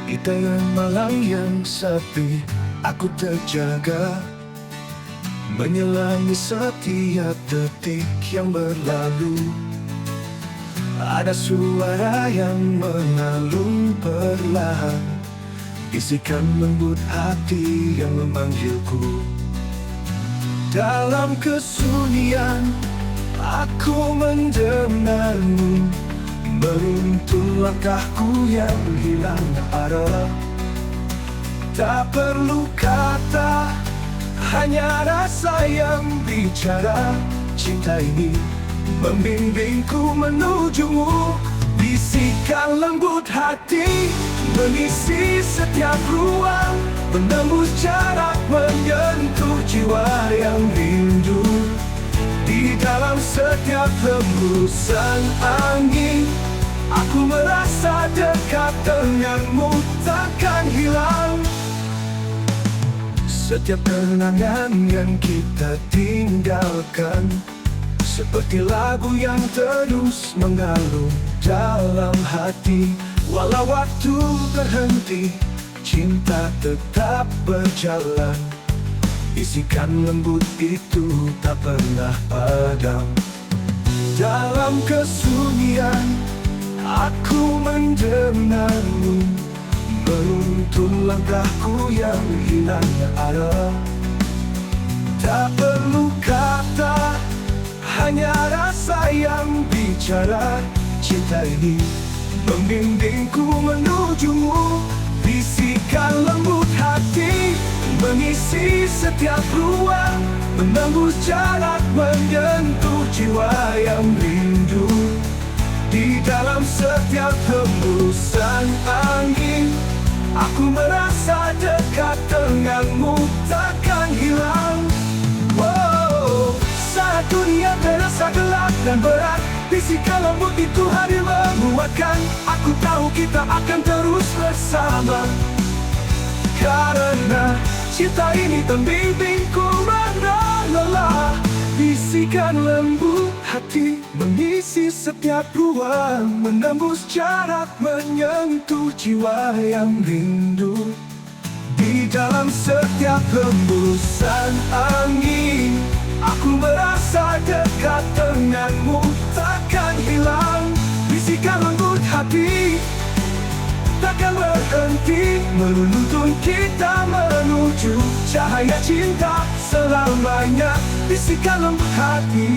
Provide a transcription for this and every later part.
Di tengah malam yang sepi, aku terjaga, menyelami setiap detik yang berlalu. Ada suara yang mengalun perlahan, bisikan lembut hati yang memanggilku. Dalam kesunyian, aku mendengarmu, menuntun langkahku yang hilang arah. Tak perlu kata, hanya rasa yang bicara. Cinta ini membimbingku menujumu. Bisikan lembut hati mengisi setiap ruang, menembus jarak, menyentuh jiwa yang rindu. Di dalam setiap hembusan angin, aku merasa dekat denganmu, takkan hilang. Setiap kenangan yang kita tinggalkan, seperti lagu yang terus mengalun dalam hati. Walau waktu berhenti, cinta tetap berjalan. Bisikan lembut itu tak pernah padam. Dalam kesunyian, aku mendengarmu, menuntun langkahku yang hilang arah. Tak perlu kata, hanya rasa yang bicara. Cinta ini membimbingku menujumu. Bisikan lembut hati mengisi setiap ruang, menembus jarak, menyentuh jiwa yang rindu. Di dalam setiap hembusan angin, aku merasa dekat denganmu, takkan hilang. Wow. Saat dunia terasa gelap dan berat, bisikan lembut itu hadir menguatkan. Aku tahu kita akan terus bersama, karena cinta ini membimbingku mana lelah. Bisikan lembut hati mengisi setiap ruang, menembus jarak, menyentuh jiwa yang rindu. Di dalam setiap hembusan angin, aku merasa dekat denganmu, takkan hilang. Bisikan lembut hati takkan berhenti, menuntun kita menuju cahaya cinta selamanya. Bisikan lembut hati.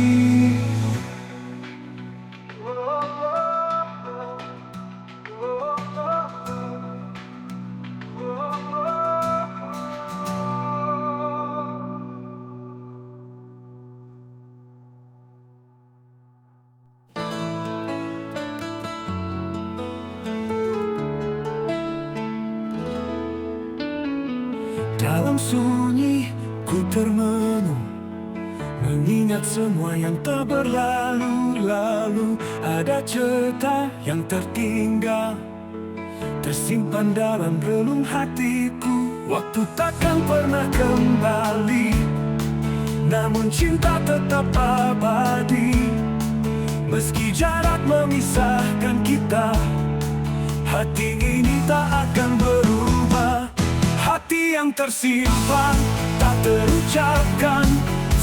Dalam sunyi ku termenung, mengingat semua yang telah berlalu-lalu. Ada cerita yang tertinggal, tersimpan dalam relung hatiku. Waktu takkan pernah kembali, namun cinta tetap abadi. Meski jarak memisahkan kita, hati ini tak akan berubah. Hati yang tersimpan, tak terucapkan,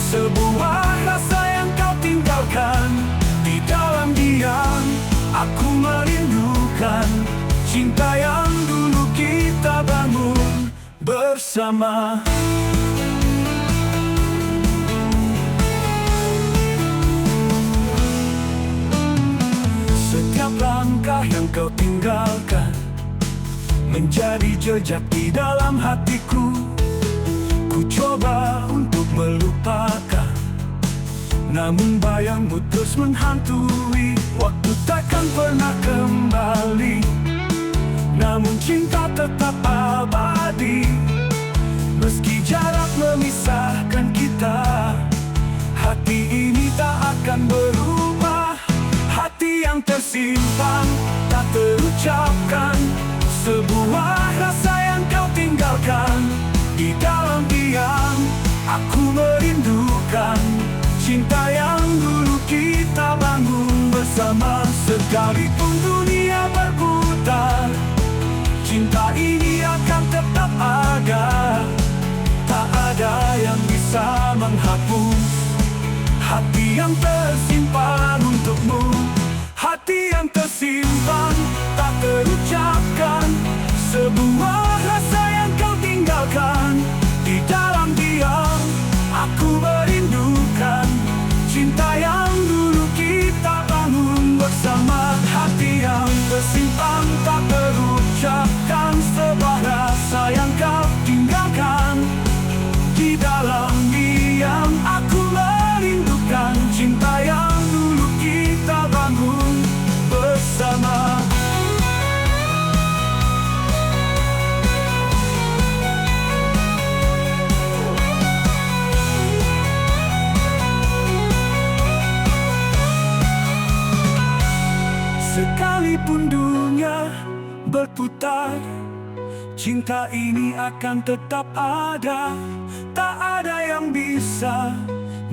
sebuah rasa yang kau tinggalkan. Di dalam diam, aku merindukan cinta yang dulu kita bangun bersama. Setiap langkah yang kau tinggalkan menjadi jejak di dalam hatiku. Ku coba untuk melupakan, namun bayangmu terus menghantui. Waktu takkan pernah kembali, namun cinta tetap abadi. Meski jarak memisahkan kita, hati ini tak akan berubah. Hati yang tersimpan, tak terucapkan, sebuah rasa yang kau tinggalkan. Di dalam diam, aku merindukan cinta yang dulu kita bangun bersama. Sekalipun dunia berputar, cinta hati yang tersimpan untukmu. Hati yang tersimpan, tak terucapkan, sebuah rasa yang kau tinggalkan. Di dalam diam, aku merindukan cinta yang dulu kita bangun bersama. Hati yang tersimpan, tak terucapkan, sebuah rasa yang kau tinggalkan. Di dalam diam, aku merindukan cinta yang dulu kita bangun bersama. Sekalipun dunia berputar, cinta ini akan tetap ada. Tak ada yang bisa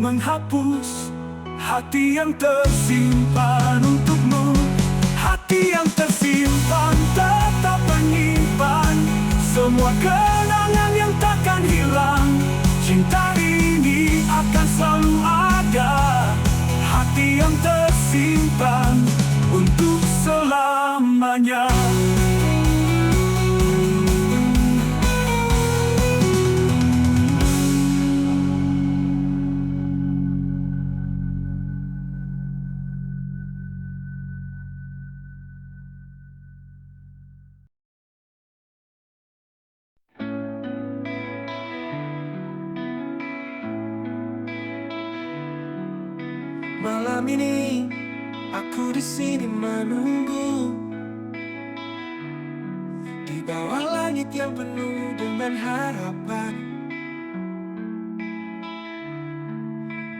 menghapus hati yang tersimpan untukmu. Hati yang tersimpan tetap menyimpan semua kenangan yang takkan hilang. Cinta ini akan selalu ada. Hati yang tersimpan untuk selamanya. Malam ini aku di sini menunggu di bawah langit yang penuh dengan harapan.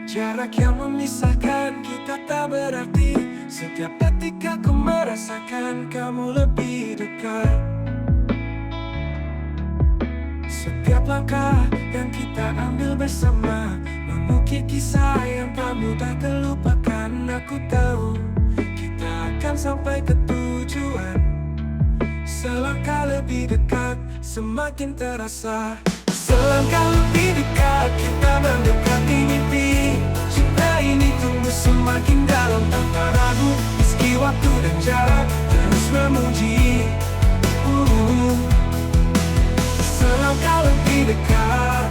Jarak yang memisahkan kita tak berarti. Setiap detik aku merasakan kamu lebih dekat. Setiap langkah yang kita ambil bersama mengukir kisah yang tak mudah terlupakan. Aku tahu kita akan sampai ke tujuan. Selangkah lebih dekat, semakin terasa. Selangkah lebih dekat, kita mendekati mimpi. Cinta ini tumbuh semakin dalam tanpa ragu. Meski waktu dan jarak terus memuji. Selangkah lebih dekat,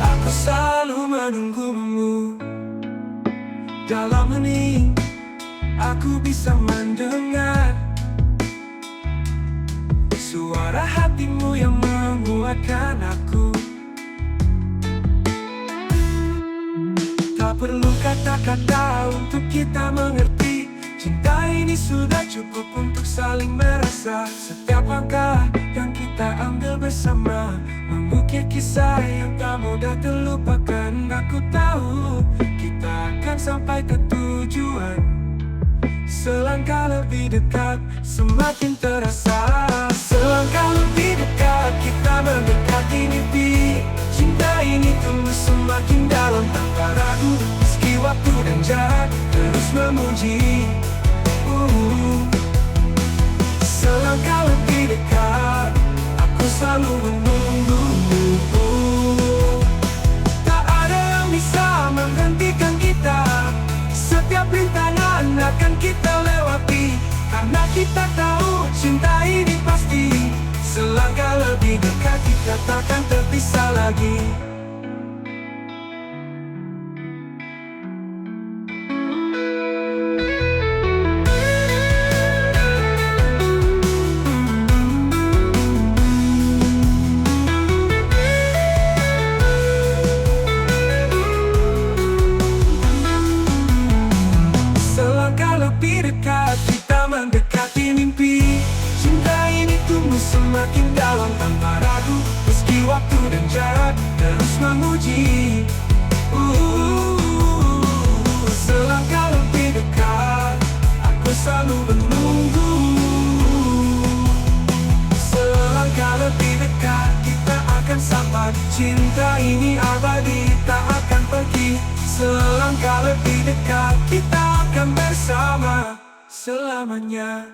aku selalu menunggumu. Dalam hening, aku bisa mendengar suara hatimu yang menguatkan aku. Tak perlu kata-kata untuk kita mengerti. Cinta ini sudah cukup untuk saling merasa. Setiap langkah yang kita ambil bersama mengukir kisah yang tak mudah terlupakan. Aku tahu kita akan sampai ke tujuan. Selangkah lebih dekat, semakin terasa. Selangkah lebih dekat, kita mendekati mimpi. Cinta ini tumbuh semakin dalam tanpa ragu. Meski waktu dan jarak terus memuji. Selangkah lebih dekat, aku selalu menunggumu. Tak ada yang bisa menghentikan kita. Setiap rintangan akan kita lewati. Karena kita tahu cinta ini pasti. Selangkah lebih dekat, kita takkan terpisah lagi. Lebih dekat, kita mendekati mimpi. Cinta ini tumbuh semakin dalam tanpa ragu. Meski waktu dan jarak terus menguji. Selangkah lebih dekat, aku selalu menunggu. Selangkah lebih dekat, kita akan sampai. Cinta ini abadi, tak akan pergi. Selangkah lebih dekat, kita akan bersama selamanya.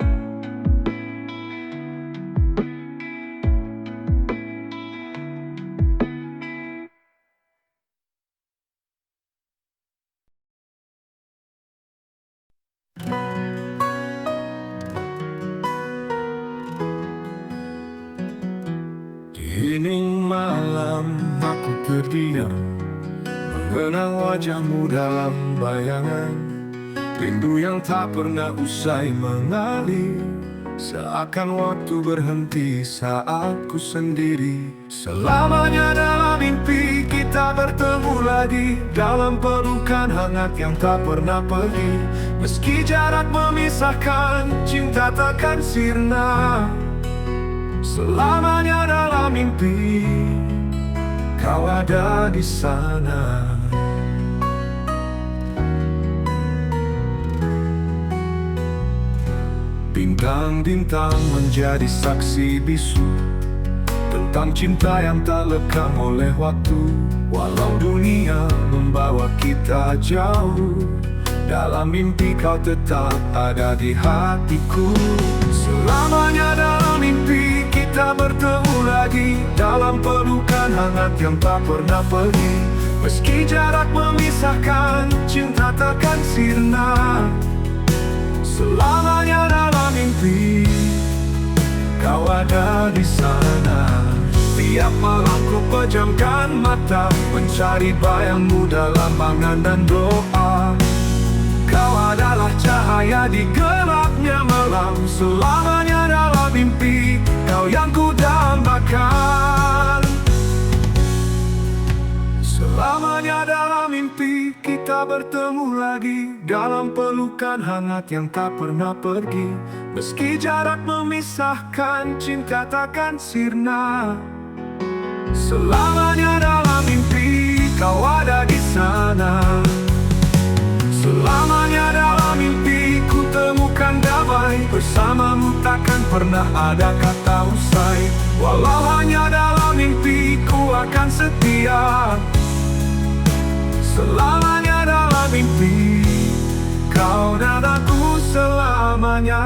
Hening malam aku terdiam, mengenang wajahmu dalam bayangan. Rindu yang tak pernah usai mengalir, seakan waktu berhenti saat ku sendiri. Selamanya dalam mimpi kita bertemu lagi, dalam pelukan hangat yang tak pernah pergi. Meski jarak memisahkan, cinta takkan sirna. Selamanya dalam mimpi kau ada di sana. Bintang-bintang menjadi saksi bisu tentang cinta yang tak lekang oleh waktu. Walau dunia membawa kita jauh, dalam mimpi kau tetap ada di hatiku. Selamanya dalam mimpi kita bertemu lagi, dalam pelukan hangat yang tak pernah pergi. Meski jarak memisahkan, cinta takkan sirna. Selamanya dalam mimpi kau ada di sana. Tiap malam ku pejamkan mata, mencari bayangmu dalam angan dan doa. Kau adalah cahaya di gelapnya malam. Selamanya dalam mimpi kau yang ku dambakan. Selamanya dalam mimpi kita bertemu lagi, dalam pelukan hangat yang tak pernah pergi. Meski jarak memisahkan, cinta takkan sirna. Selamanya dalam mimpi kau ada di sana. Selamanya dalam mimpi ku temukan damai, bersamamu takkan pernah ada kata usai. Walau hanya dalam mimpi ku akan setia. Selamanya dalam mimpi kau dan aku selamanya.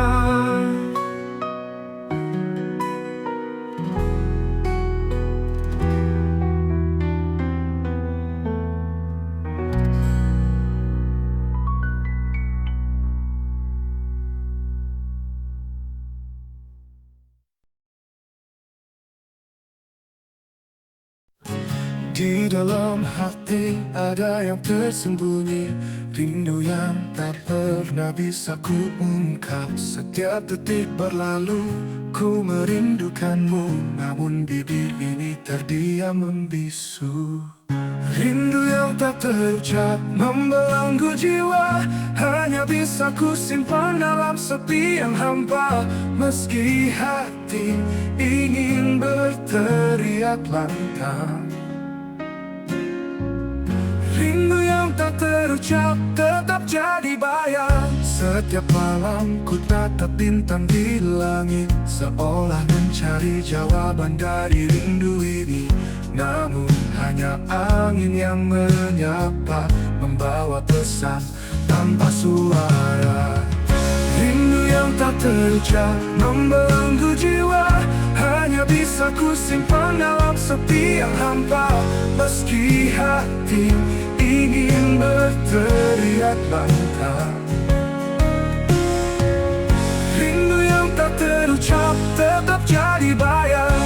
Di dalam hati ada yang tersembunyi, rindu yang tak pernah bisa ku ungkap. Setiap detik berlalu, ku merindukanmu, namun bibir ini terdiam membisu. Rindu yang tak terucap membelenggu jiwa, hanya bisa ku simpan dalam sepi yang hampa. Meski hati ingin berteriak lantang, rindu yang tak terucap tetap jadi bayang. Setiap malam ku tatap bintang di langit, seolah mencari jawaban dari rindu ini. Namun hanya angin yang menyapa, membawa pesan tanpa suara. Rindu yang tak terucap membelenggu jiwa, hanya bisa ku simpan dalam sepi yang hampa. Meski hati ingin berteriak lantang, rindu yang tak terucap tetap jadi bayang.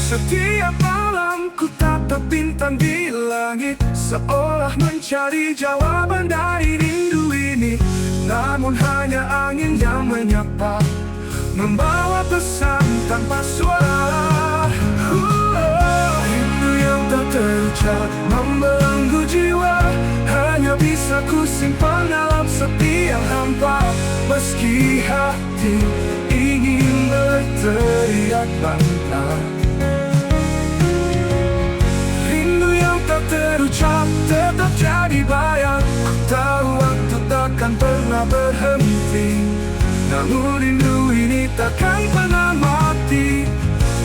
Setiap malam ku tatap bintang di langit, seolah mencari jawaban dari rindu ini. Namun hanya angin yang menyapa, membawa pesan tanpa suara. Rindu yang tak terucap membelenggu jiwa, hanya bisa ku simpan dalam sepi yang hampa. Meski hati ingin berteriak lantang, rindu yang tak terucap tetap jadi bayang. Ku tahu waktu takkan pernah berhenti, namun rindu ini takkan pernah mati.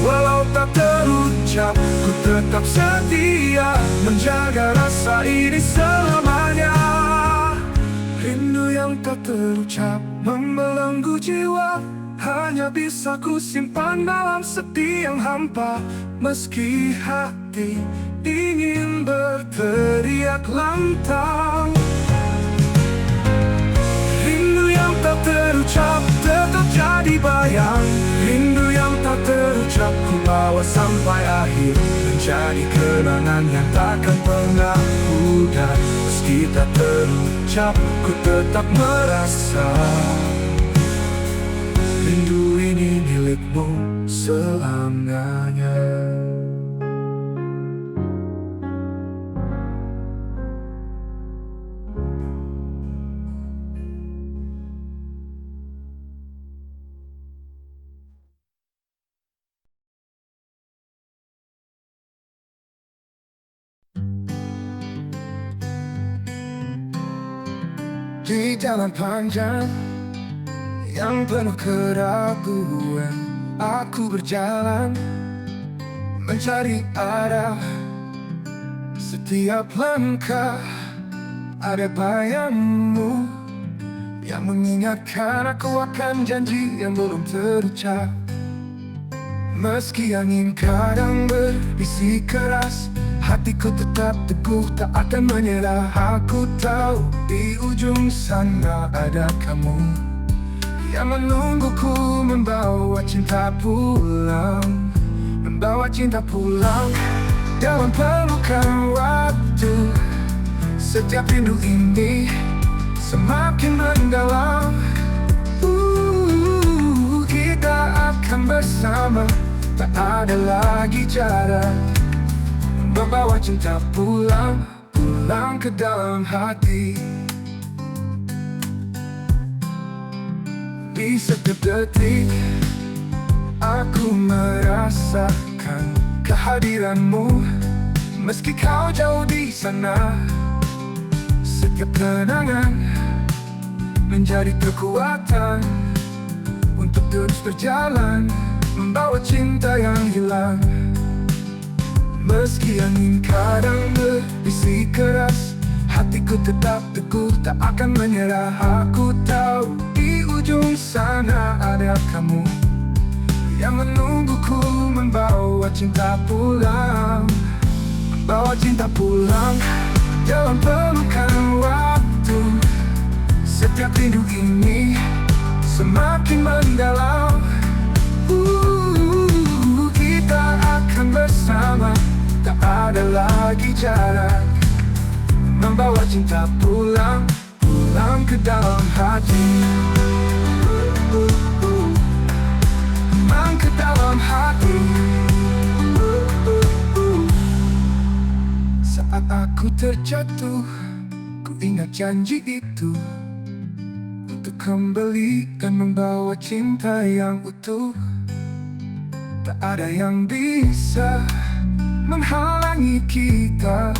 Walau tak terucap, ku tetap setia menjaga rasa ini selamanya. Rindu yang tak terucap membelenggu jiwa, hanya bisa ku simpan dalam sepi yang hampa. Meski hati ingin berteriak lantang, rindu yang tak terucap tetap jadi bayang. membawa sampai akhir, menjadi kenangan yang takkan pernah pudar. Meski tak terucap, ku tetap merasa rindu ini milikmu selamanya. Di jalan panjang yang penuh keraguan, aku berjalan mencari arah. Setiap langkah ada bayangmu yang mengingatkan aku akan janji yang belum terucap. Meski angin kadang berbisik keras, hatiku tetap teguh, tak akan menyerah. Aku tahu di ujung sana ada kamu yang menungguku, membawa cinta pulang, membawa cinta pulang dalam pelukan waktu. Setiap rindu ini semakin mendalam. Kita akan bersama, tak ada lagi jarak, membawa cinta pulang, pulang ke dalam hati. Di setiap detik aku merasakan kehadiranmu, meski kau jauh di sana. Setiap kenangan menjadi kekuatan untuk terus berjalan, membawa cinta yang hilang. Meski angin kadang berbisik keras, hatiku tetap teguh, tak akan menyerah. Aku tahu di ujung sana ada kamu yang menungguku, membawa cinta pulang, membawa cinta pulang dalam pelukan waktu. Setiap rindu ini semakin mendalam. Kita akan bersama, tak ada lagi jarak, membawa cinta pulang, pulang ke dalam hati. Pulang ke dalam hati. Saat aku terjatuh, ku ingat janji itu, untuk kembali dan membawa cinta yang utuh. Tak ada yang bisa menghalangi kita,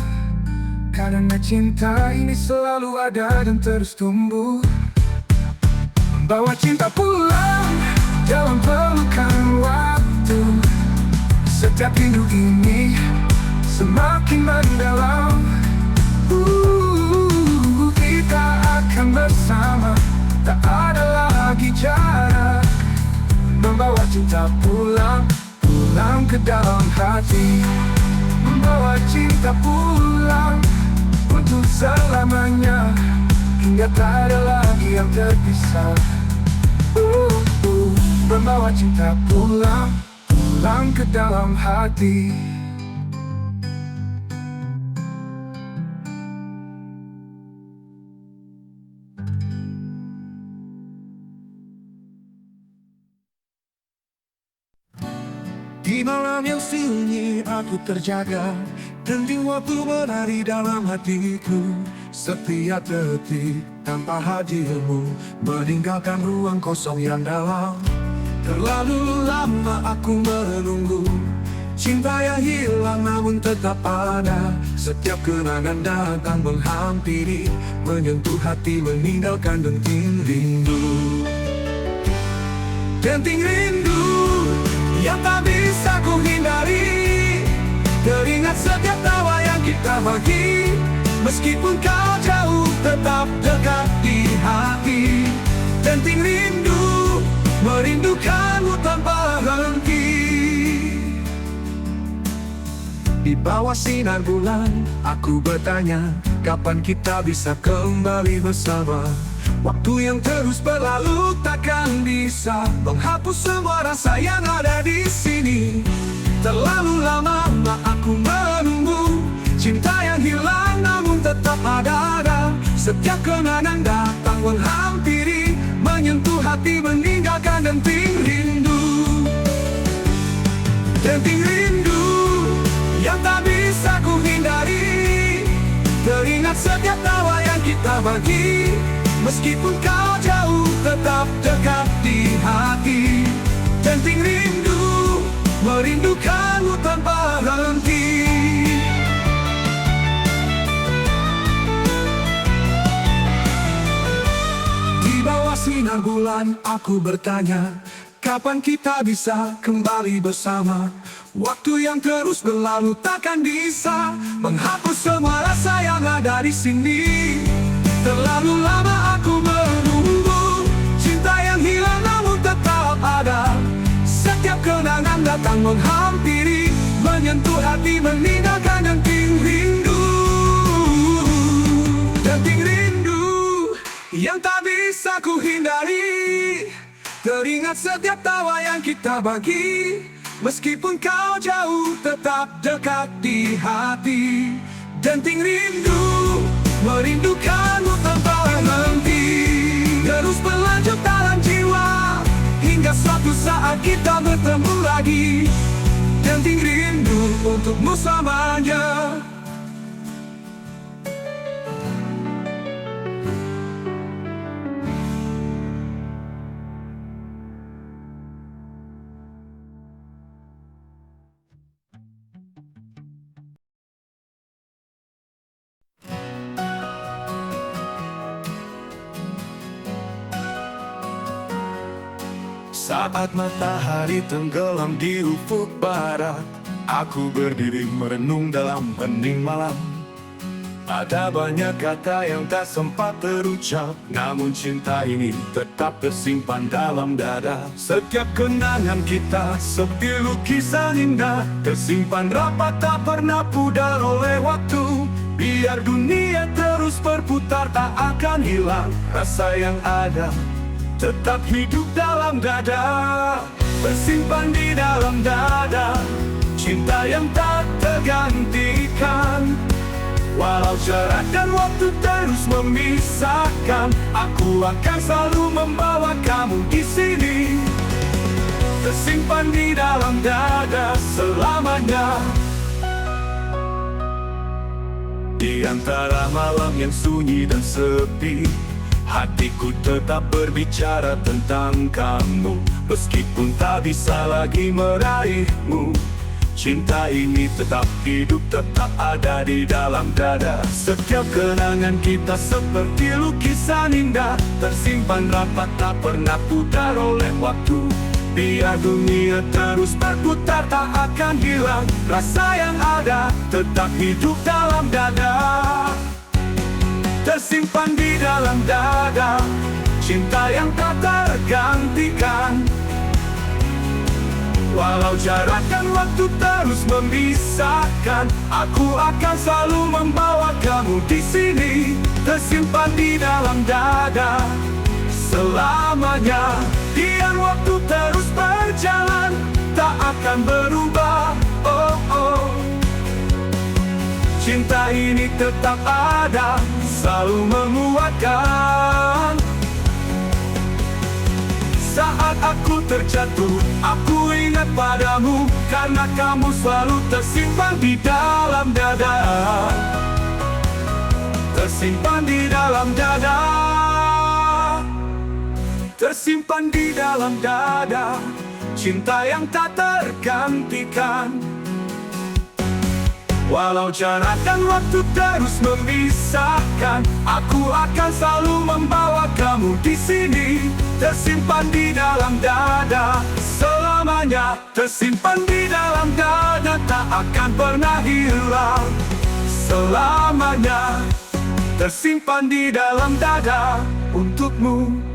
karena cinta ini selalu ada dan terus tumbuh, membawa cinta pulang dalam pelukan waktu. Setiap rindu ini semakin mendalam. Kita akan bersama, tak ada lagi jarak, membawa cinta pulang, pulang ke dalam hati. Membawa cinta pulang untuk selamanya, hingga tak ada lagi yang terpisah. Membawa cinta pulang, pulang ke dalam hati. Di malam yang sunyi aku terjaga, denting waktu menari dalam hatiku. Setiap detik tanpa hadirmu meninggalkan ruang kosong yang dalam. Terlalu lama aku menunggu cinta yang hilang namun tetap ada. Setiap kenangan datang menghampiri, menyentuh hati meninggalkan denting rindu. Denting rindu yang tak bisa ku hindari, teringat setiap tawa yang kita bagi. Meskipun kau jauh tetap dekat di hati. Denting rindu merindukanmu tanpa henti. Di bawah sinar bulan aku bertanya, kapan kita bisa kembali bersama. Waktu yang terus berlalu takkan bisa menghapus semua rasa yang ada di sini. Terlalu lama aku menunggu cinta yang hilang namun tetap ada. Setiap kenangan datang menghampiri, menyentuh hati meninggalkan denting rindu. Denting rindu yang tak bisa ku hindari. Teringat setiap tawa yang kita bagi, meskipun kau jauh tetap dekat di hati. Denting rindu merindukanmu tanpa henti. Di bawah sinar bulan aku bertanya, kapan kita bisa kembali bersama? Waktu yang terus berlalu takkan bisa menghapus semua rasa yang ada di sini. Terlalu lama aku menunggu cinta yang hilang namun tetap ada. Setiap kenangan datang menghampiri, menyentuh hati meninggalkan denting rindu. Denting rindu yang tak bisa ku hindari. Teringat setiap tawa yang kita bagi, meskipun kau jauh tetap dekat di hati. Denting rindu merindukanmu tanpa henti. Terus berlanjut dalam jiwa hingga suatu saat kita bertemu lagi. Denting rindu untukmu selamanya. Saat matahari tenggelam di ufuk barat, aku berdiri merenung dalam hening malam. Ada banyak kata yang tak sempat terucap, namun cinta ini tetap tersimpan dalam dada. Setiap kenangan kita seperti lukisan indah, tersimpan rapat tak pernah pudar oleh waktu. Biar dunia terus berputar tak akan hilang, rasa yang ada tetap hidup dalam dada. Tersimpan di dalam dada, cinta yang tak tergantikan. Walau jarak dan waktu terus memisahkan, aku akan selalu membawa kamu di sini. Tersimpan di dalam dada selamanya. Di antara malam yang sunyi dan sepi, hatiku tetap berbicara tentang kamu. Meskipun tak bisa lagi meraihmu, cinta ini tetap hidup, tetap ada di dalam dada. Setiap kenangan kita seperti lukisan indah, tersimpan rapat tak pernah pudar oleh waktu. Biar dunia terus berputar tak akan hilang, rasa yang ada tetap hidup dalam dada. Tersimpan di dalam dada, cinta yang tak tergantikan. Walau jarak dan waktu terus memisahkan, aku akan selalu membawa kamu di sini. Tersimpan di dalam dada selamanya. Biar waktu terus berjalan, tak akan berubah. Oh oh, cinta ini tetap ada, selalu menguatkan. Saat aku terjatuh, aku ingat padamu, karena kamu selalu tersimpan di dalam dada. Tersimpan di dalam dada. Tersimpan di dalam dada, cinta yang tak tergantikan. Walau jarak dan waktu terus memisahkan, aku akan selalu membawa kamu di sini. Tersimpan di dalam dada selamanya. Tersimpan di dalam dada, tak akan pernah hilang selamanya. Tersimpan di dalam dada untukmu.